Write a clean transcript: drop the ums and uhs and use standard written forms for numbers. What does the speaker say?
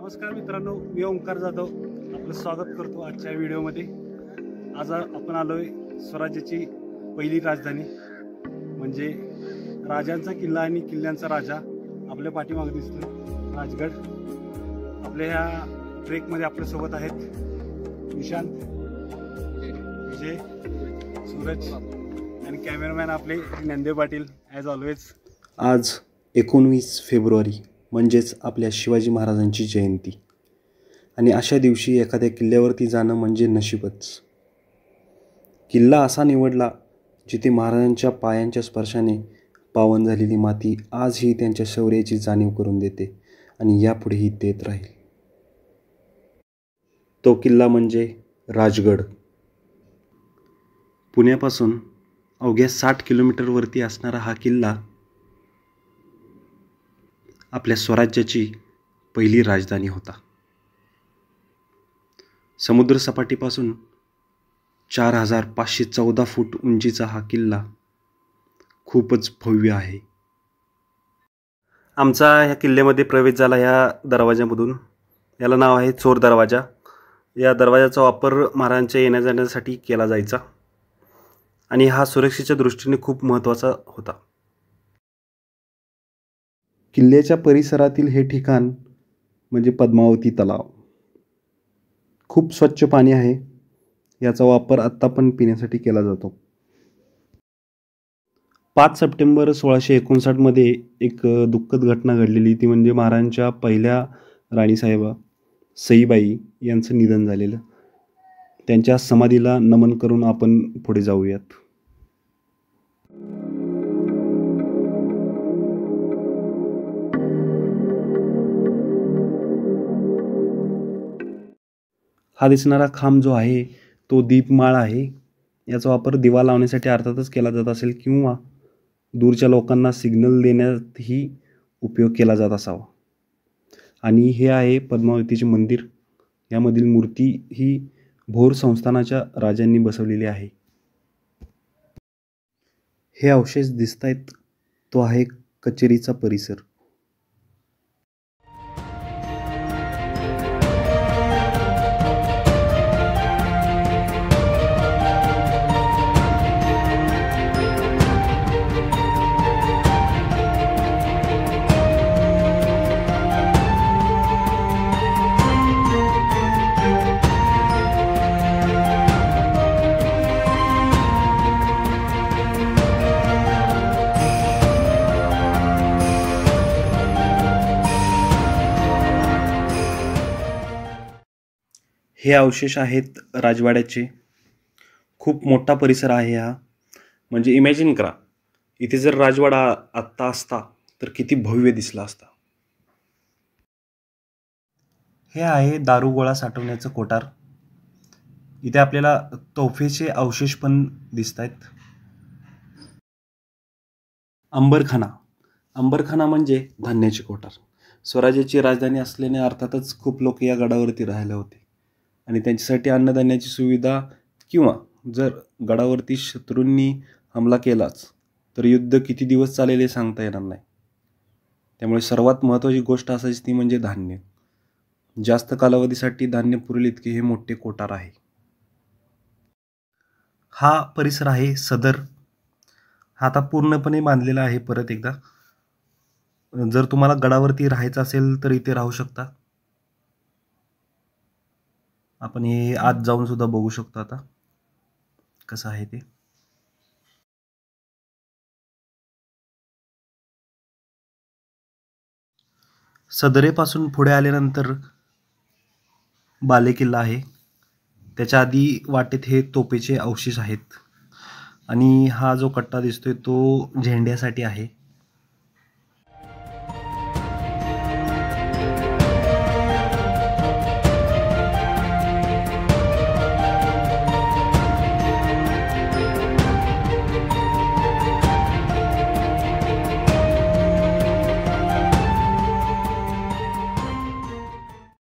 नमस्कार मित्रांनो, मी ओंकार जाधव आपलं स्वागत करतो आजच्या व्हिडिओमध्ये। आज आपण आलोय स्वराज्याची पहिली राजधानी म्हणजे राजांचा किल्ला आणि किल्ल्यांचा राजा आपल्या पाठीमागे दिसतो राजगड। आपल्या ह्या ट्रेकमध्ये आपल्या सोबत आहेत निशांत, विजय, सूरज आणि कॅमेरामॅन आपले नंदे पाटील ॲज ऑलवेज। आज 19 फेब्रुवारी म्हणजेच आपल्या शिवाजी महाराजांची जयंती आणि अशा दिवशी एखाद्या किल्ल्यावरती जाणं म्हणजे नशीबच। किल्ला असा निवडला जिथे महाराजांच्या पायांच्या स्पर्शाने पावन झालेली माती आजही त्यांच्या शौर्याची जाणीव करून देते आणि यापुढेही देत राहील। तो किल्ला म्हणजे राजगड। पुण्यापासून अवघ्या 60 किलोमीटरवरती असणारा हा किल्ला आपल्या स्वराज्याची पहिली राजधानी होता। समुद्रसपाटीपासून 4514 फूट उंचीचा हा किल्ला खूपच भव्य आहे। आमचा ह्या किल्ल्यामध्ये प्रवेश झाला ह्या दरवाजामधून। याला नाव आहे चोर दरवाजा। या दरवाजाचा वापर महाराजांच्या येण्या जाण्यासाठी केला जायचा आणि हा सुरक्षेच्या दृष्टीने खूप महत्त्वाचा होता। किल्ल्याच्या परिसरातील हे ठिकाण म्हणजे पद्मावती तलाव। खूप स्वच्छ पाणी आहे, याचा वापर आत्ता पण पिण्यासाठी केला जातो। 5 सप्टेंबर 1659 मध्ये एक दुःखद घटना घडलेली, ती म्हणजे महाराजांच्या पहिल्या राणीसाहेबा सईबाई यांचं निधन झालेलं। त्यांच्या समाधीला नमन करून आपण पुढे जाऊयात। हा दिसणारा खांब जो आहे तो दीपमाळ आहे। याचा वापर दिवा लावण्यासाठी अर्थातच केला जात असेल किंवा दूरच्या लोकांना सिग्नल देण्यातही उपयोग केला जात असावा। आणि हे आहे पद्मावतीचे मंदिर। यामधील मूर्ती ही भोर संस्थानाच्या राजांनी बसवलेली आहे। हे अवशेष दिसतायत तो आहे कचेरीचा परिसर। हे अवशेष आहेत राजवाड्याचे। खूप मोठा परिसर आहे हा। म्हणजे इमॅजिन करा, इथे जर राजवाडा आत्ता असता तर किती भव्य दिसला असता। हे आहे दारुगोळा साठवण्याचं कोठार। इथे आपल्याला तोफेचे अवशेष पण दिसत आहेत। अंबरखाना म्हणजे धान्याचे कोठार। स्वराज्याची राजधानी असल्याने अर्थातच खूप लोक या गडावरती राहिले होते आणि त्यांच्यासाठी अन्नधान्याची सुविधा किंवा जर गडावरती शत्रूंनी हमला केलाच तर युद्ध किती दिवस चालेल हे सांगता येणार नाही। त्यामुळे सर्वात महत्त्वाची गोष्ट असायची ती म्हणजे धान्य। जास्त कालावधीसाठी धान्य पुरेल इतके हे मोठे कोठार आहे। हा परिसर आहे सदर। हा आता पूर्णपणे बांधलेला आहे। परत एकदा जर तुम्हाला गडावरती राहायचं असेल तर इथे राहू शकता। आपण हे आत जाऊन सुद्धा बघू शकतो आता कसं आहे ते। सदरेपासून पुढे आल्यानंतर बालेकिल्ला आहे। त्याच्या आधी वाटेत हे तोफेचे अवशेष आहेत आणि हा जो कट्टा दिसतोय तो झेंड्यासाठी आहे।